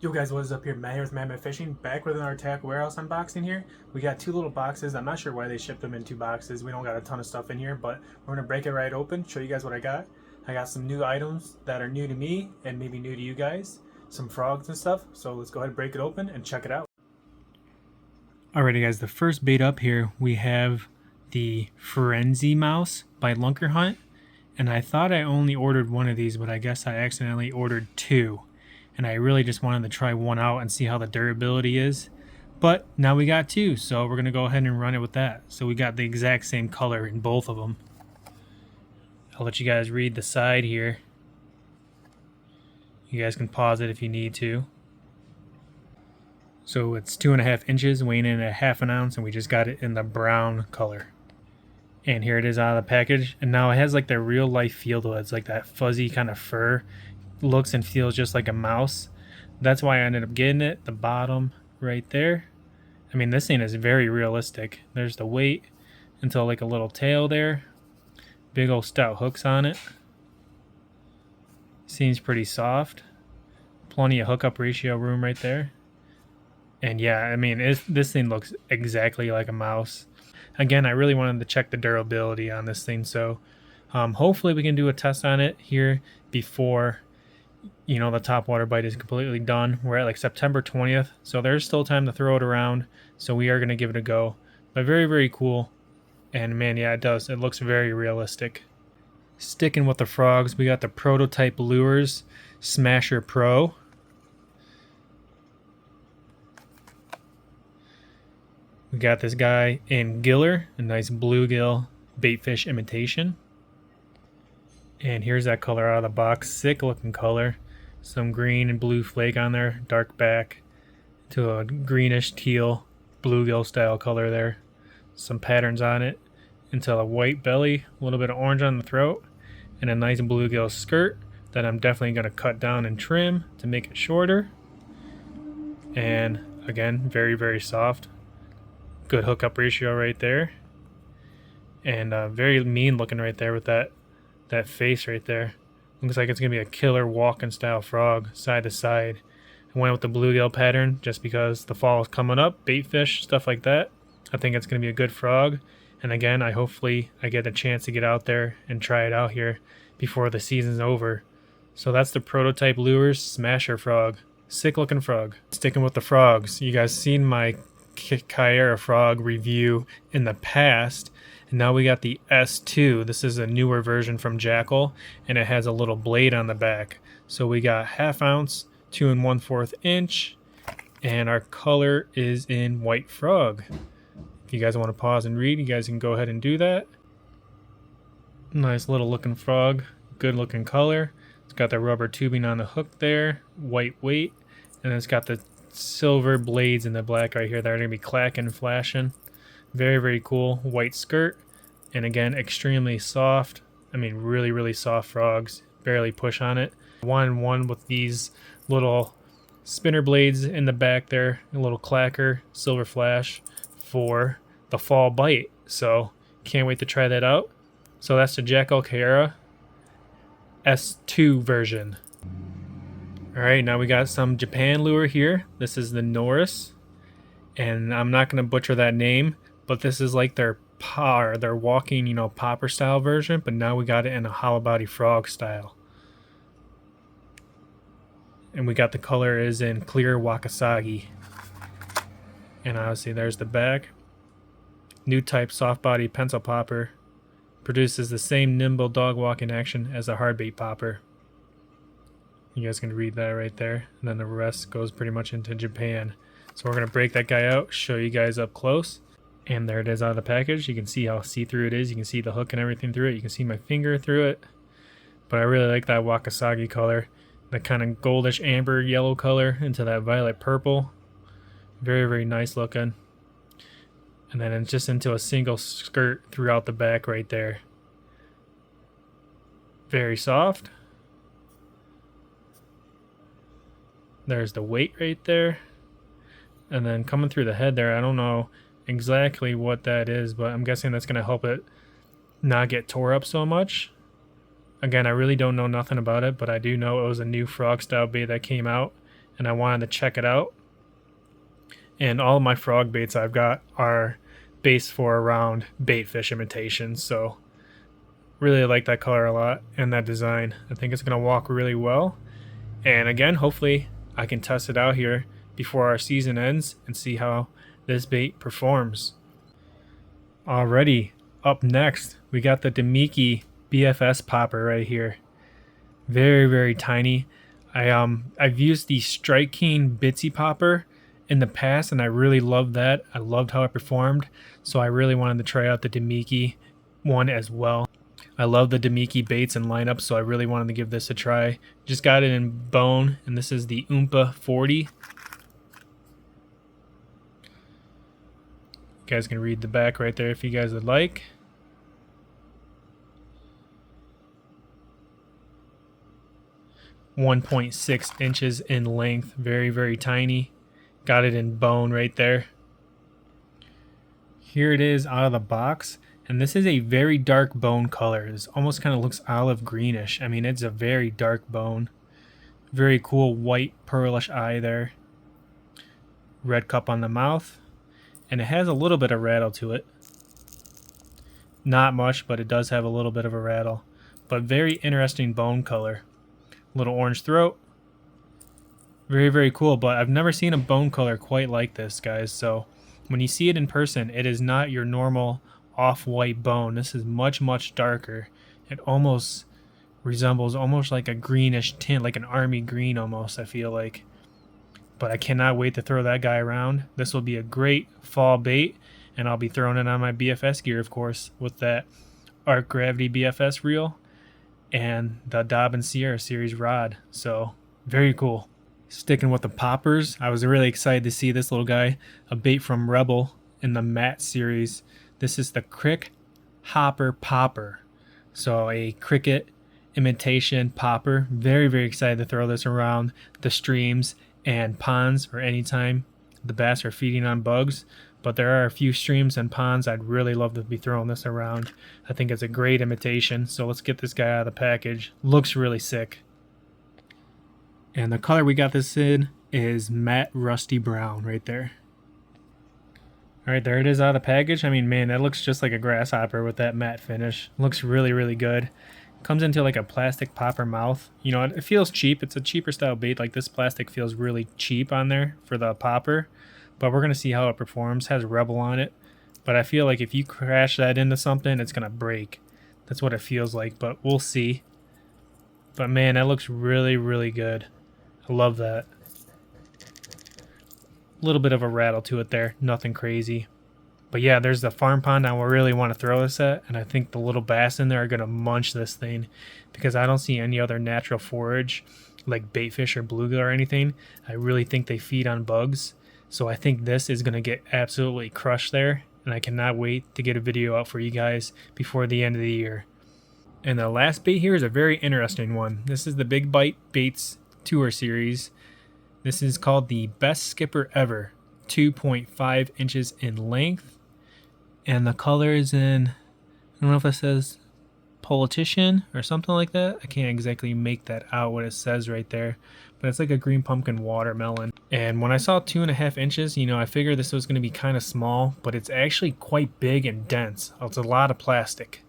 Yo guys, what is up here? Matt here with Matt Fishing, back with our tackle warehouse unboxing here. We got two little boxes. I'm not sure why they shipped them in two boxes. We don't got a ton of stuff in here, but we're gonna break it right open, show you guys what I got. I got some new items that are new to me and maybe new to you guys. Some frogs and stuff. So let's go ahead and break it open and check it out. Alrighty guys, the first bait up here, we have the Frenzy Mouse by Lunker Hunt. And I thought I only ordered one of these, but I guess I accidentally ordered two. And I really just wanted to try one out and see how the durability is. But now we got two, so we're going to go ahead and run it with that. So we got the exact same color in both of them. I'll let you guys read the side here. You guys can pause it if you need to. So it's 2.5 inches, weighing in at ½ ounce, and we just got it in the brown color. And here it is out of the package. And now it has like the real life feel to it. It's like that fuzzy kind of fur. Looks and feels just like a mouse. That's why I ended up getting it. The bottom right there. I mean, this thing is very realistic. There's the weight until like a little tail there. Big old stout hooks on it. Seems pretty soft. Plenty of hookup ratio room right there. And yeah, I mean, this thing looks exactly like a mouse. Again, I really wanted to check the durability on this thing, so hopefully we can do a test on it here before the top water bite is completely done. We're at like September 20th, so there's still time to throw it around, so we are going to give it a go. But very, very cool. And man, yeah, it looks very realistic. Sticking with the frogs, we got the Prototype Lures Smasher Pro. We got this guy in Giller, a nice bluegill baitfish imitation. And here's that color out of the box. Sick looking color. Some green and blue flake on there. Dark back to a greenish teal bluegill style color there. Some patterns on it. Into a white belly. A little bit of orange on the throat. And a nice bluegill skirt that I'm definitely going to cut down and trim to make it shorter. And again, very, very soft. Good hookup ratio right there. And very mean looking right there with that face right there. Looks like it's gonna be a killer walking style frog, side to side. I went with the bluegill pattern just because the fall is coming up, bait fish, stuff like that. I think it's gonna be a good frog. And again, hopefully I get a chance to get out there and try it out here before the season's over. So that's the Prototype Lures Smasher Frog. Sick looking frog. Sticking with the frogs, you guys seen my Kyra frog review in the past. And now we got the S2. This is a newer version from Jackal, and it has a little blade on the back. So we got ½ ounce, 2 1/4 inch, and our color is in white frog. If you guys want to pause and read, you guys can go ahead and do that. Nice little looking frog, good looking color. It's got the rubber tubing on the hook there, white weight, and it's got the silver blades in the black right here that are going to be clacking, flashing. Very, very cool. White skirt. And again, extremely soft. I mean, really, really soft frogs. Barely push on it. One with these little spinner blades in the back there. A little clacker, silver flash for the fall bite. So, can't wait to try that out. So that's the Jackal Kyra S2 version. Alright, now we got some Japan lure here. This is the Norris. And I'm not going to butcher that name, but this is like their walking, popper style version, but now we got it in a hollow body frog style. And we got the color is in clear Wakasagi. And obviously there's the back. New type soft body pencil popper. Produces the same nimble dog walking action as a hard bait popper. You guys can read that right there. And then the rest goes pretty much into Japan. So we're going to break that guy out, show you guys up close. And there it is out of the package. You can see how see-through it is. You can see the hook and everything through it. You can see my finger through it. But I really like that Wakasagi color. That kind of goldish amber yellow color into that violet purple. Very, very nice looking. And then it's just into a single skirt throughout the back right there. Very soft. There's the weight right there. And then coming through the head there, I don't know exactly what that is, but I'm guessing that's going to help it not get tore up so much. Again, I really don't know nothing about it, but I do know it was a new frog style bait that came out, and I wanted to check it out. And all of my frog baits I've got are based for around bait fish imitations, so really like that color a lot and that design. I think it's going to walk really well. And again, hopefully I can test it out here before our season ends and see how this bait performs. Alrighty, up next we got the Demi BFS popper right here. Very tiny. I've used the Strike King Bitsy popper in the past, and I really loved that. I loved how it performed, so I really wanted to try out the Demi one as well. I love the Demi baits and lineup, so I really wanted to give this a try. Just got it in bone, and this is the Oompa 40. You guys can read the back right there if you guys would like. .6 inches in length, very tiny. Got it in bone right there. Here it is out of the box, and this is a very dark bone color. This almost kind of looks olive greenish. I mean, it's a very dark bone. Very cool white pearlish eye there. Red cup on the mouth, and it has a little bit of rattle to it. Not much, but it does have a little bit of a rattle. But very interesting bone color. Little orange throat. Very cool, but I've never seen a bone color quite like this, guys. So when you see it in person, it is not your normal off-white bone. This is much darker. It almost resembles almost like a greenish tint, like an army green almost, I feel like. But I cannot wait to throw that guy around. This will be a great fall bait, and I'll be throwing it on my BFS gear, of course, with that Arc Gravity BFS reel and the Dobbin Sierra Series rod. So very cool. Sticking with the poppers, I was really excited to see this little guy, a bait from Rebel in the Matt series. This is the Crick Hopper popper. So a cricket imitation popper. Very excited to throw this around the streams and ponds or anytime the bass are feeding on bugs. But there are a few streams and ponds I'd really love to be throwing this around. I think it's a great imitation. So let's get this guy out of the package. Looks really sick. And the color we got this in is matte rusty brown right there. Alright, there it is out of the package. I mean, man, that looks just like a grasshopper with that matte finish. Looks really good. Comes into like a plastic popper mouth. You know, it feels cheap. It's a cheaper style bait. Like this plastic feels really cheap on there for the popper. But we're going to see how it performs. Has Rebel on it. But I feel like if you crash that into something, it's going to break. That's what it feels like, but we'll see. But man, that looks really good. I love that. A little bit of a rattle to it there. Nothing crazy. But yeah, there's the farm pond I really want to throw this at. And I think the little bass in there are going to munch this thing. Because I don't see any other natural forage like baitfish or bluegill or anything. I really think they feed on bugs. So I think this is going to get absolutely crushed there. And I cannot wait to get a video out for you guys before the end of the year. And the last bait here is a very interesting one. This is the Big Bite Baits Tour Series. This is called the Best Skipper Ever, 2.5 inches in length, and the color is in, I don't know if it says politician or something like that. I can't exactly make that out what it says right there, but it's like a green pumpkin watermelon. And when I saw 2.5 inches, you know, I figured this was going to be kind of small, but it's actually quite big and dense. It's a lot of plastic.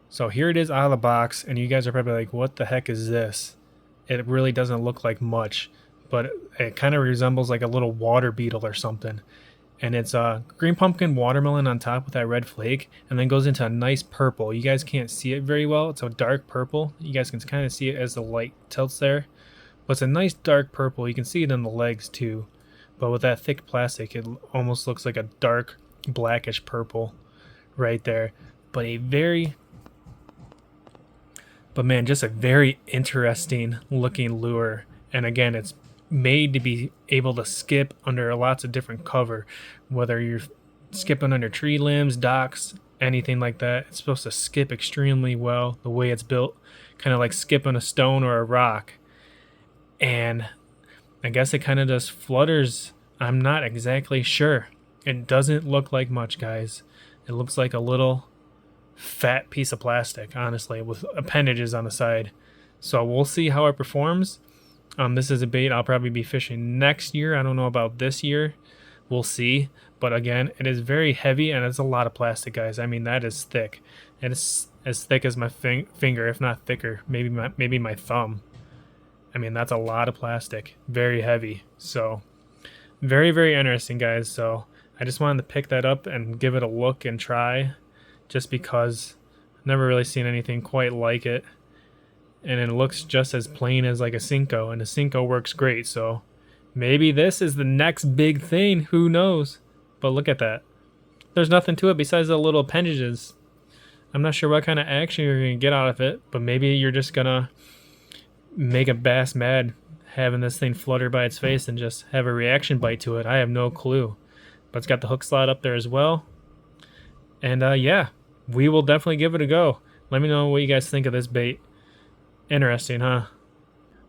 So here it is out of the box, and you guys are probably like, what the heck is this? It really doesn't look like much, but it kind of resembles like a little water beetle or something. And it's a green pumpkin watermelon on top with that red flake, and then goes into a nice purple. You guys can't see it very well. It's a dark purple. You guys can kind of see it as the light tilts there. But it's a nice dark purple. You can see it in the legs too. But with that thick plastic, it almost looks like a dark blackish purple right there. But man, just a very interesting looking lure. And again, it's made to be able to skip under lots of different cover, whether you're skipping under tree limbs, docks, anything like that. It's supposed to skip extremely well the way it's built, kind of like skipping a stone or a rock. And I guess it kind of just flutters. I'm not exactly sure. It doesn't look like much, guys. It looks like a little fat piece of plastic, honestly, with appendages on the side. So we'll see how it performs. This is a bait I'll probably be fishing next year. I don't know about this year. We'll see. But again, it is very heavy and it's a lot of plastic, guys. I mean, that is thick. And it's as thick as my finger, if not thicker. Maybe my thumb. I mean, that's a lot of plastic. Very heavy. So, very, very interesting, guys. So, I just wanted to pick that up and give it a look and try. Just because I've never really seen anything quite like it. And it looks just as plain as like a Cinco. And a Cinco works great. So, maybe this is the next big thing. Who knows? But look at that. There's nothing to it besides the little appendages. I'm not sure what kind of action you're going to get out of it. But maybe you're just going to make a bass mad having this thing flutter by its face and just have a reaction bite to it. I have no clue. But it's got the hook slot up there as well. And yeah, we will definitely give it a go. Let me know what you guys think of this bait. Interesting, huh?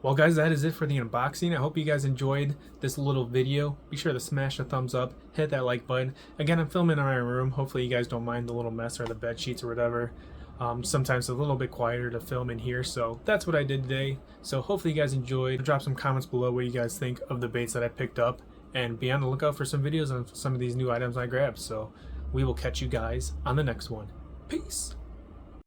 Well, guys, that is it for the unboxing. I hope you guys enjoyed this little video. Be sure to smash the thumbs up, hit that like button. Again, I'm filming in my room. Hopefully you guys don't mind the little mess or the bed sheets or whatever. Sometimes it's a little bit quieter to film in here, so that's what I did today. So hopefully you guys enjoyed. Drop some comments below what you guys think of the baits that I picked up, and be on the lookout for some videos on some of these new items I grabbed. So we will catch you guys on the next one. Peace.